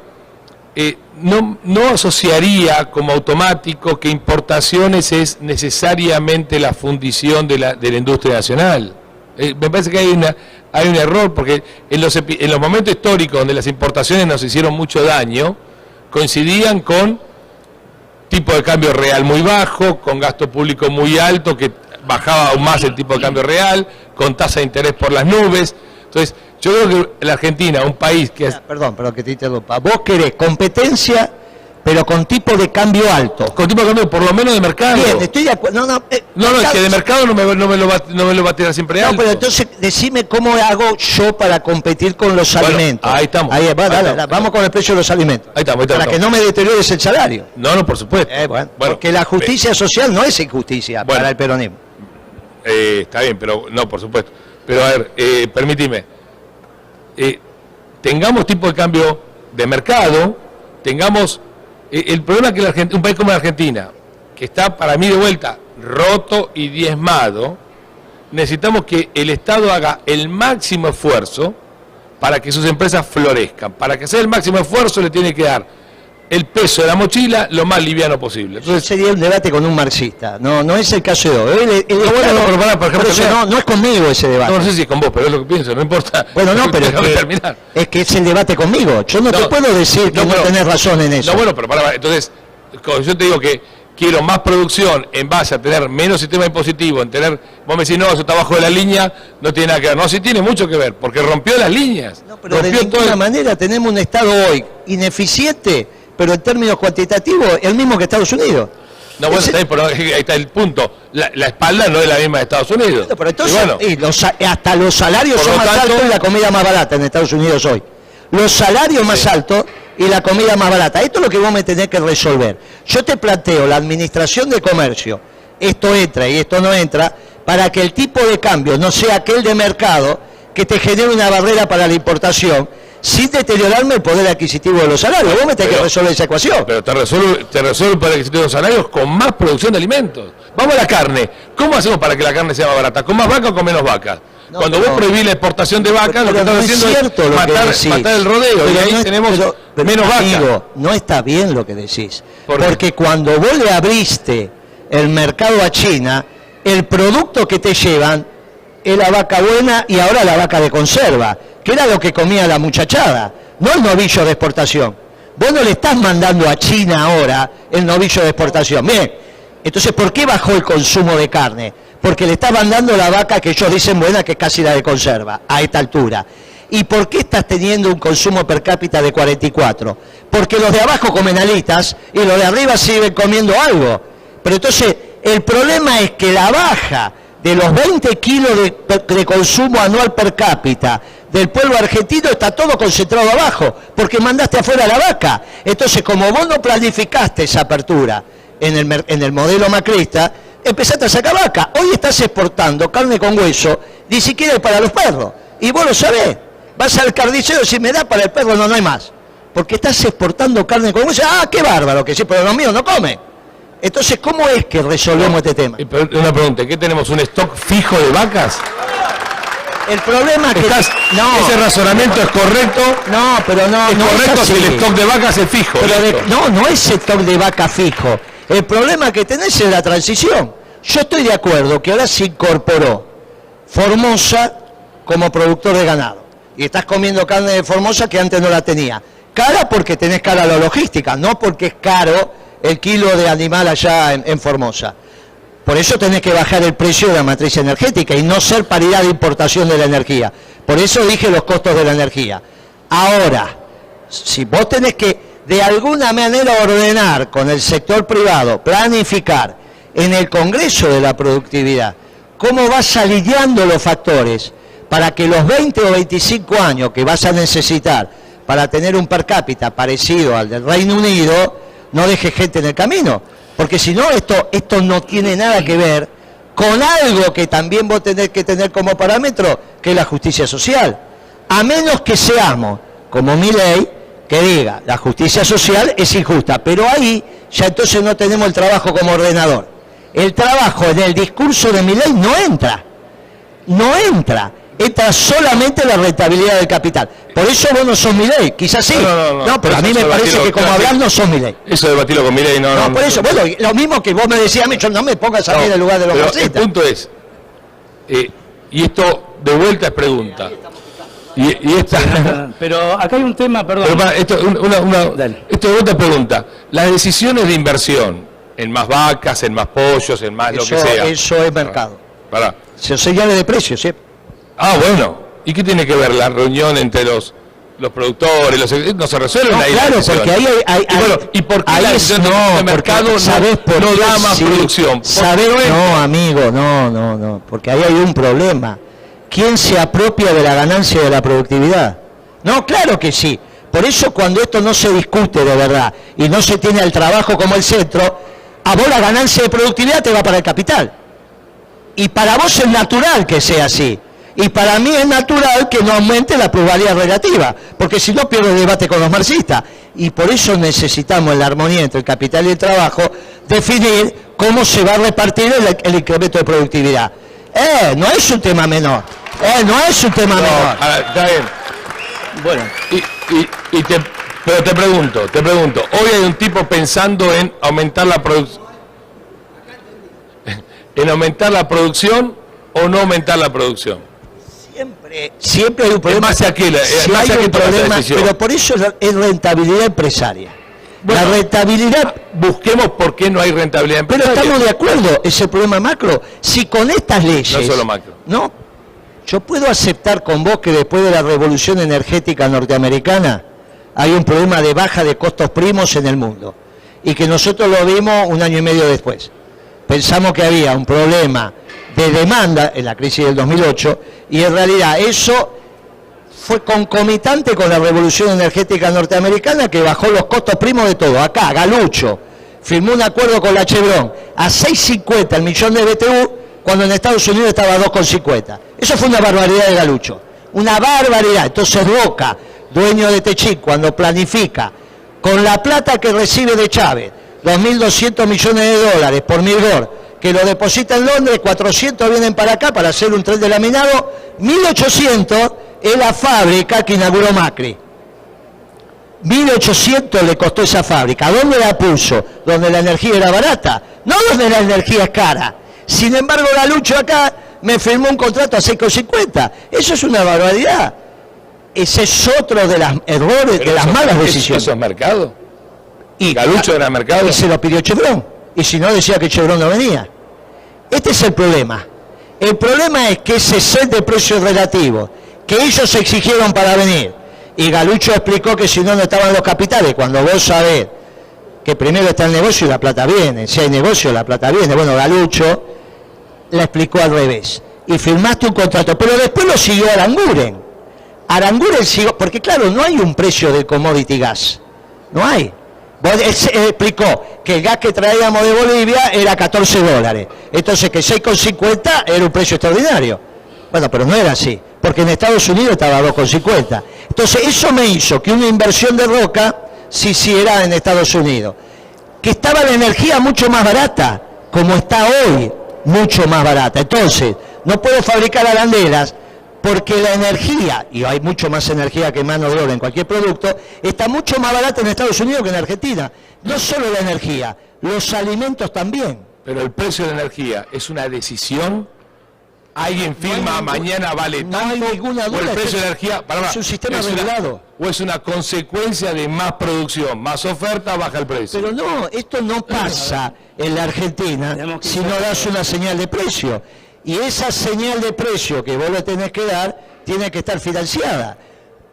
no asociaría como automático que importaciones es necesariamente la fundición de la industria nacional. Me parece que hay un error, porque en los momentos históricos donde las importaciones nos hicieron mucho daño, coincidían con tipo de cambio real muy bajo, con gasto público muy alto, que bajaba aún más el tipo de cambio real, con tasa de interés por las nubes. Entonces, yo creo que la Argentina, un país que es... Perdón que te interrumpa. Vos querés competencia, pero con tipo de cambio alto. Con tipo de cambio por lo menos de mercado. Bien, estoy de acuerdo. No, es que de mercado no me lo va a tirar siempre alto. No, pero entonces decime cómo hago yo para competir con los alimentos. Ahí estamos. Vamos con el precio de los alimentos. Ahí estamos. Para que no me deteriores el salario. No, por supuesto. Porque la justicia social no es injusticia para el peronismo. Está bien, pero no, por supuesto. Pero a ver, permíteme. Tengamos tipo de cambio de mercado, tengamos... el problema es que un país como la Argentina, que está para mí de vuelta roto y diezmado, necesitamos que el Estado haga el máximo esfuerzo para que sus empresas florezcan. Para que sea el máximo esfuerzo le tiene que dar el peso de la mochila lo más liviano posible. Entonces sería un debate con un marxista, no es el caso de hoy. No es conmigo ese debate. No sé si es con vos, pero es lo que pienso, no importa. Bueno, no, pero es que es el debate conmigo. Yo no te puedo decir que no tenés razón en eso. No, bueno, pero entonces, yo te digo que quiero más producción en base a tener menos sistema impositivo, en tener, vos me decís, no, eso está abajo de la línea, no tiene nada que ver. No, sí tiene mucho que ver, porque rompió las líneas. No, pero de ninguna manera tenemos un Estado hoy ineficiente, pero en términos cuantitativos, el mismo que Estados Unidos. No, bueno, pero ahí está el punto. La espalda no es la misma de Estados Unidos. Pero entonces, hasta los salarios son más altos y la comida más barata en Estados Unidos hoy. Los salarios más altos y la comida más barata. Esto es lo que vos me tenés que resolver. Yo te planteo la administración de comercio, esto entra y esto no entra, para que el tipo de cambio no sea aquel de mercado que te genere una barrera para la importación, sin deteriorarme el poder adquisitivo de los salarios. Vos me tenés que resolver esa ecuación. Pero te resuelve el poder adquisitivo de los salarios con más producción de alimentos. Vamos a la carne. ¿Cómo hacemos para que la carne sea más barata? ¿Con más vacas o con menos vacas? Cuando vos prohibís la exportación de vacas, lo que estás haciendo es matar el rodeo. Y ahí tenemos menos vacas. No está bien lo que decís. Porque cuando vos le abriste el mercado a China, el producto que te llevan es la vaca buena y ahora la vaca de conserva, que era lo que comía la muchachada, no el novillo de exportación. Vos no le estás mandando a China ahora el novillo de exportación. Bien, Entonces, ¿por qué bajó el consumo de carne? Porque le estaban dando la vaca que ellos dicen buena, que es casi la de conserva, a esta altura. ¿Y por qué estás teniendo un consumo per cápita de 44? Porque los de abajo comen alitas y los de arriba siguen comiendo algo. Pero entonces, el problema es que la baja de los 20 kilos de consumo anual per cápita del pueblo argentino está todo concentrado abajo, porque mandaste afuera la vaca. Entonces, como vos no planificaste esa apertura en el modelo macrista, empezaste a sacar vaca. Hoy estás exportando carne con hueso, ni siquiera es para los perros. Y vos lo sabés. Vas al carnicero y si me da para el perro, no hay más. Porque estás exportando carne con hueso. ¡Ah, qué bárbaro! Que sí, pero los míos no comen. Entonces, ¿cómo es que resolvemos este tema? Una pregunta, ¿qué tenemos? ¿Un stock fijo de vacas? El problema es que... ¿Ese razonamiento es correcto? No, pero no... Es correcto si el stock de vacas es fijo. No es stock de vaca fijo. El problema que tenés es la transición. Yo estoy de acuerdo que ahora se incorporó Formosa como productor de ganado. Y estás comiendo carne de Formosa que antes no la tenía. Cara porque tenés cara a la logística, no porque es caro el kilo de animal allá en Formosa. Por eso tenés que bajar el precio de la matriz energética y no ser paridad de importación de la energía. Por eso dije los costos de la energía. Ahora, si vos tenés que de alguna manera ordenar con el sector privado, planificar en el Congreso de la Productividad, cómo vas alineando los factores para que los 20 o 25 años que vas a necesitar para tener un per cápita parecido al del Reino Unido, no dejes gente en el camino. Porque si no, esto no tiene nada que ver con algo que también vos tenés que tener como parámetro, que es la justicia social. A menos que seamos, como Milei, que diga, la justicia social es injusta, pero ahí ya entonces no tenemos el trabajo como ordenador. El trabajo en el discurso de Milei no entra, entra solamente la rentabilidad del capital. Por eso vos no sos Milei, quizás sí. No, pero a mí me parece que como hablar no sos Milei. Eso debatirlo con Milei no. Por eso, bueno, lo mismo que vos me decías a mí, yo no me pongas a mí en el lugar de los marxistas. El punto es, y esto de vuelta es pregunta. Y esta... Pero acá hay un tema, perdón. Pero esto de vuelta es pregunta. Las decisiones de inversión en más vacas, en más pollos, en más lo que sea. Eso es mercado. Pará. Se señales de precios, ¿sí? Ah, bueno. ¿Y qué tiene que ver la reunión entre los productores? No se resuelven ahí. Claro, porque ahí hay ¿y por qué la decisión de mercado no da más producción? No, amigo, no. Porque ahí hay un problema. ¿Quién se apropia de la ganancia de la productividad? No, claro que sí. Por eso cuando esto no se discute de verdad y no se tiene al trabajo como el centro, a vos la ganancia de productividad te va para el capital. Y para vos es natural que sea así. Y para mí es natural que no aumente la plusvalía relativa, porque si no pierdo el debate con los marxistas. Y por eso necesitamos en la armonía entre el capital y el trabajo definir cómo se va a repartir el incremento de productividad. No es un tema menor. No es un tema menor. Está bien. Bueno. Pero te pregunto, hoy hay un tipo pensando en aumentar la producción. ¿En aumentar la producción o no aumentar la producción? Siempre hay un problema. ¿En base a qué? Pero por eso es rentabilidad empresaria. Bueno, la rentabilidad... Busquemos por qué no hay rentabilidad empresaria. Pero estamos de acuerdo, es el problema macro. Si con estas leyes... No solo macro. No, yo puedo aceptar con vos que después de la revolución energética norteamericana hay un problema de baja de costos primos en el mundo. Y que nosotros lo vimos un año y medio después. Pensamos que había un problema de demanda en la crisis del 2008 y en realidad eso fue concomitante con la revolución energética norteamericana que bajó los costos primos de todo. Acá, Galucho firmó un acuerdo con la Chevron a 6.50 el millón de BTU cuando en Estados Unidos estaba a 2.50. Eso fue una barbaridad de Galucho, una barbaridad. Entonces Roca, dueño de Techín, cuando planifica con la plata que recibe de Chávez, 2.200 millones de dólares por Mirgor, que lo deposita en Londres, 400 vienen para acá para hacer un tren de laminado, 1.800 es la fábrica que inauguró Macri. 1.800 le costó esa fábrica. ¿Dónde la puso? ¿Donde la energía era barata? No donde la energía es cara. Sin embargo, Galucho acá me firmó un contrato a 6.50. Eso es una barbaridad. Ese es otro de los errores, de las malas decisiones. ¿Eso es mercado? Y ¿Galucho era mercado? Y se lo pidió Chevron. y si no decía que Chevron no venía. Este es el problema. El problema es que ese set de precios relativos que ellos exigieron para venir, y Galucho explicó que si no, no estaban los capitales, cuando vos sabés que primero está el negocio y la plata viene, si hay negocio la plata viene. Bueno, Galucho la explicó al revés, y firmaste un contrato, pero después lo siguió Aranguren. Aranguren siguió, porque claro, no hay un precio del commodity gas, no hay. Él explicó que el gas que traíamos de Bolivia era $14, entonces que 6,50 era un precio extraordinario. Bueno, pero no era así, porque en Estados Unidos estaba a 2,50. Entonces eso me hizo que una inversión de Roca se hiciera en Estados Unidos. Que estaba la energía mucho más barata, como está hoy, mucho más barata. Entonces, no puedo fabricar arandelas porque la energía, y hay mucho más energía que mano de obra en cualquier producto, está mucho más barata en Estados Unidos que en Argentina. No solo la energía, los alimentos también. Pero el precio de la energía es una decisión. Alguien firma, mañana vale tanto. No hay ninguna duda. O el precio de la energía, es un sistema regulado. O es una consecuencia de más producción, más oferta, baja el precio. Pero no, esto no pasa en la Argentina si no das una señal de precio. Y esa señal de precio que vos le tenés que dar, tiene que estar financiada.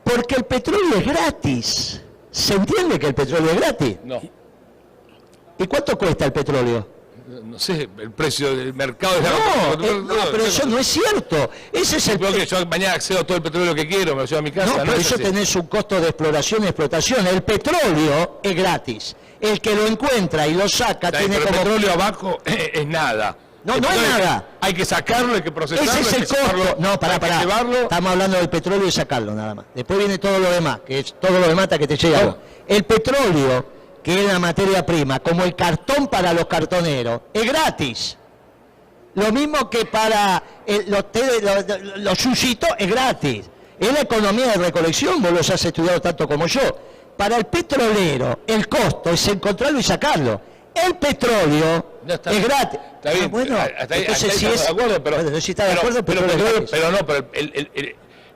Porque el petróleo es gratis. ¿Se entiende que el petróleo es gratis? No. ¿Y cuánto cuesta el petróleo? No sé, el precio del mercado de no, pero eso no es cierto. Ese es el que yo mañana accedo a todo el petróleo que quiero, me lo llevo a mi casa. No, pero es eso así. tenés un costo de exploración y explotación. El petróleo es gratis. El que lo encuentra y lo saca tiene pero como... el petróleo abajo es nada. No es nada. Hay que sacarlo, hay que procesarlo. Ese es el costo. No, pará. Llevarlo. Estamos hablando del petróleo y sacarlo nada más. Después viene todo lo demás, que es todo lo demás hasta que te llega. No. El petróleo, que es la materia prima, como el cartón para los cartoneros, es gratis. Lo mismo que para los yuyitos es gratis. Es la economía de recolección, vos los has estudiado tanto como yo. Para el petrolero, el costo es encontrarlo y sacarlo. El petróleo es gratis. Está bien, bueno, hasta ahí entonces si estamos es... de acuerdo, pero... Bueno, si está de acuerdo, pero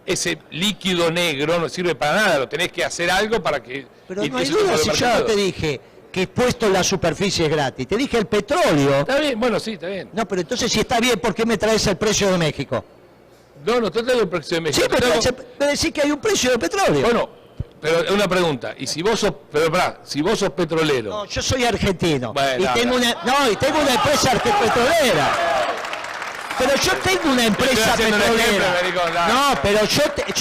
ese líquido negro no sirve para nada, lo tenés que hacer algo para que... Pero no hay duda, si yo no te dije que puesto en la superficie es gratis, te dije el petróleo... Está bien, bueno, sí, está bien. No, pero entonces si está bien, ¿por qué me traes el precio de México? No te traigo el precio de México. Sí, me decís que hay un precio de petróleo. Bueno, pero es una pregunta, y si vos sos, si vos sos petrolero... No, yo soy argentino, bueno, y tengo una empresa petrolera. Pero yo tengo una empresa petrolera. No, pero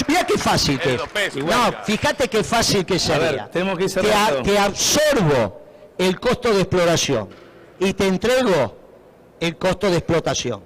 mirá qué fácil que es. No, fíjate qué fácil que sería. Tenemos que ir cerrando. Te absorbo el costo de exploración y te entrego el costo de explotación.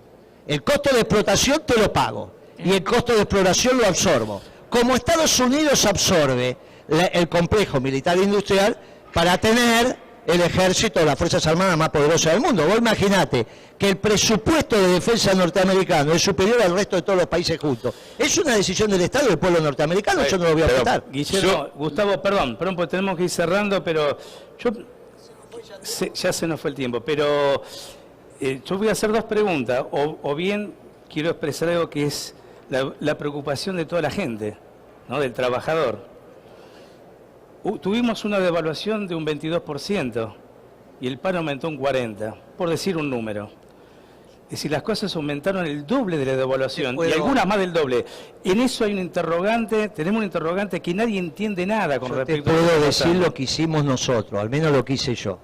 El costo de explotación te lo pago y el costo de exploración lo absorbo. Como Estados Unidos absorbe el complejo militar industrial para tener el ejército de las Fuerzas Armadas más poderosas del mundo. Vos imaginate que el presupuesto de defensa norteamericano es superior al resto de todos los países juntos. Es una decisión del Estado y del pueblo norteamericano, yo no lo voy a aceptar. Guillermo, Gustavo, perdón, pues tenemos que ir cerrando, pero ya se nos fue el tiempo, pero yo voy a hacer dos preguntas, o bien quiero expresar algo que es la preocupación de toda la gente, ¿no? Del trabajador. Tuvimos una devaluación de un 22% y el paro aumentó un 40%, por decir un número. Es decir, las cosas aumentaron el doble de la devaluación y algunas más del doble. En eso hay un interrogante, tenemos un interrogante que nadie entiende nada con respecto a eso. Te puedo decir lo que hicimos nosotros, al menos lo que hice yo.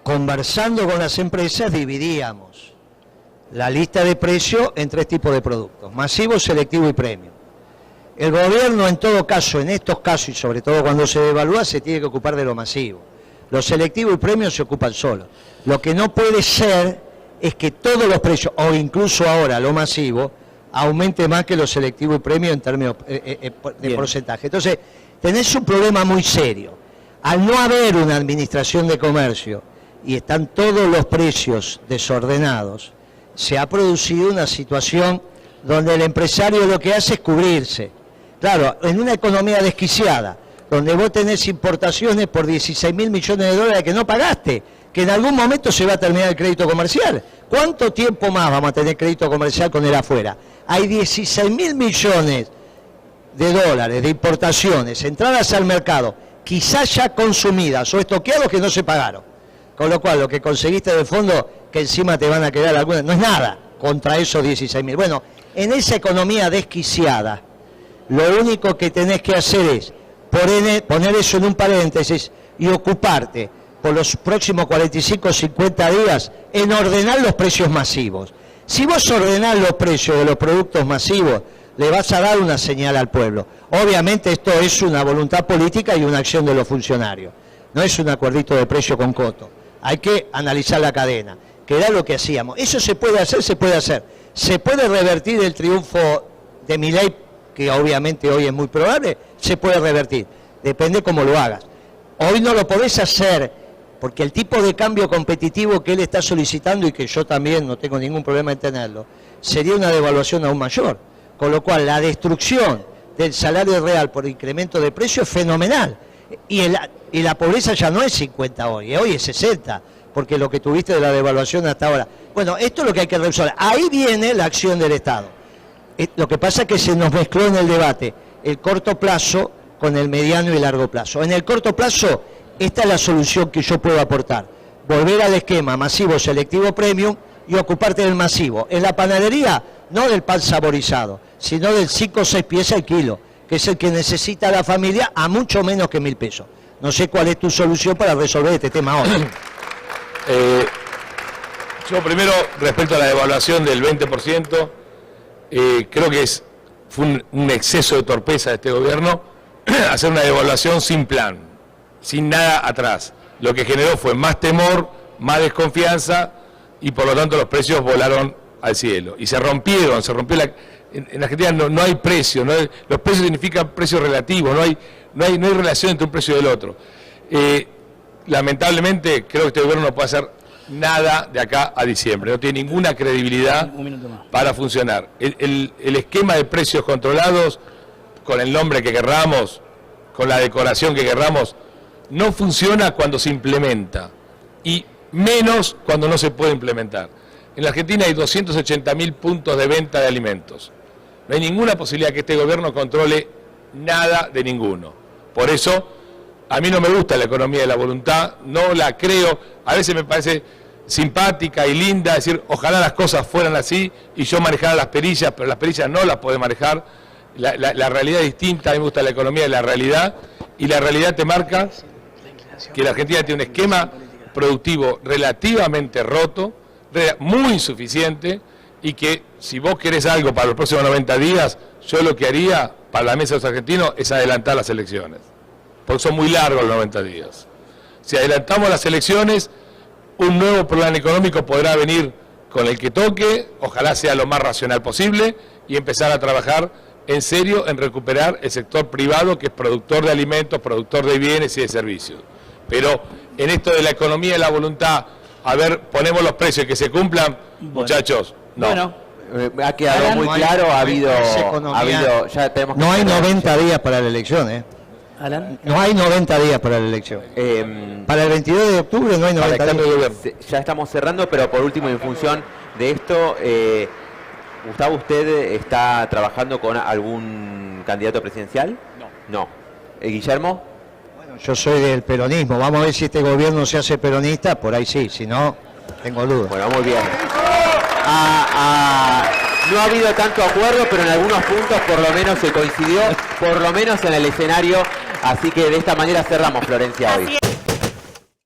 Conversando con las empresas dividíamos la lista de precios en tres tipos de productos: masivo, selectivo y premium. El gobierno en todo caso, en estos casos y sobre todo cuando se devalúa, se tiene que ocupar de lo masivo. Lo selectivo y premium se ocupan solos. Lo que no puede ser es que todos los precios, o incluso ahora lo masivo, aumente más que lo selectivo y premium en términos de porcentaje. Entonces, tenés un problema muy serio. Al no haber una administración de comercio y están todos los precios desordenados, se ha producido una situación donde el empresario lo que hace es cubrirse. Claro, en una economía desquiciada, donde vos tenés importaciones por 16.000 millones de dólares que no pagaste, que en algún momento se va a terminar el crédito comercial. ¿Cuánto tiempo más vamos a tener crédito comercial con él afuera? Hay 16.000 millones de dólares de importaciones, entradas al mercado, quizás ya consumidas o estoqueados que no se pagaron. Con lo cual, lo que conseguiste de fondo, que encima te van a quedar algunas, no es nada contra esos 16.000. Bueno, en esa economía desquiciada, lo único que tenés que hacer es poner eso en un paréntesis y ocuparte por los próximos 45 o 50 días en ordenar los precios masivos. Si vos ordenás los precios de los productos masivos, le vas a dar una señal al pueblo. Obviamente esto es una voluntad política y una acción de los funcionarios. No es un acuerdito de precio con coto. Hay que analizar la cadena, que era lo que hacíamos. Eso se puede hacer, se puede hacer. Se puede revertir el triunfo de Milei, que obviamente hoy es muy probable, se puede revertir. Depende cómo lo hagas. Hoy no lo podés hacer, porque el tipo de cambio competitivo que él está solicitando, y que yo también no tengo ningún problema en tenerlo, sería una devaluación aún mayor. Con lo cual, la destrucción del salario real por incremento de precio es fenomenal. Y la pobreza ya no es 50 hoy es 60, porque lo que tuviste de la devaluación hasta ahora. Bueno, esto es lo que hay que resolver. Ahí viene la acción del Estado. Lo que pasa es que se nos mezcló en el debate el corto plazo con el mediano y largo plazo. En el corto plazo, esta es la solución que yo puedo aportar. Volver al esquema masivo selectivo premium y ocuparte del masivo. En la panadería, no del pan saborizado, sino del 5 o 6 piezas al kilo, que es el que necesita la familia a mucho menos que 1.000 pesos. No sé cuál es tu solución para resolver este tema hoy. Yo primero, respecto a la devaluación del 20%, creo que fue un exceso de torpeza de este gobierno hacer una devaluación sin plan, sin nada atrás. Lo que generó fue más temor, más desconfianza y por lo tanto los precios volaron al cielo. Y se rompió en Argentina no hay precio, los precios significan precios relativos, no hay relación entre un precio y el otro. Lamentablemente creo que este gobierno no puede hacer nada de acá a diciembre, no tiene ninguna credibilidad para funcionar. El esquema de precios controlados, con el nombre que querramos, con la decoración que querramos, no funciona cuando se implementa y menos cuando no se puede implementar. En la Argentina hay 280.000 puntos de venta de alimentos. No hay ninguna posibilidad que este gobierno controle nada de ninguno. Por eso, a mí no me gusta la economía de la voluntad, no la creo. A veces me parece simpática y linda decir, ojalá las cosas fueran así y yo manejara las perillas, pero las perillas no las puede manejar. La realidad es distinta, a mí me gusta la economía de la realidad y la realidad te marca que la Argentina tiene un esquema productivo relativamente roto, muy insuficiente y que si vos querés algo para los próximos 90 días, yo lo que haría para la mesa de los argentinos es adelantar las elecciones, porque son muy largos los 90 días. Si adelantamos las elecciones, un nuevo plan económico podrá venir con el que toque, ojalá sea lo más racional posible y empezar a trabajar en serio en recuperar el sector privado que es productor de alimentos, productor de bienes y de servicios. Pero en esto de la economía de la voluntad, a ver, ponemos los precios que se cumplan, muchachos, no. Bueno, ha quedado muy claro, ya tenemos que... No hay 90 días para la elección, Alan. No hay 90 días para la elección. Para el 22 de octubre no hay 90 días. Ya estamos cerrando, pero por último, en función de esto, Gustavo, ¿usted está trabajando con algún candidato presidencial? No. Guillermo. Bueno, yo soy del peronismo. Vamos a ver si este gobierno se hace peronista. Por ahí sí, si no, tengo dudas. Bueno, muy bien. No ha habido tanto acuerdo, pero en algunos puntos por lo menos se coincidió, por lo menos en el escenario. Así que de esta manera cerramos, Florencia, hoy.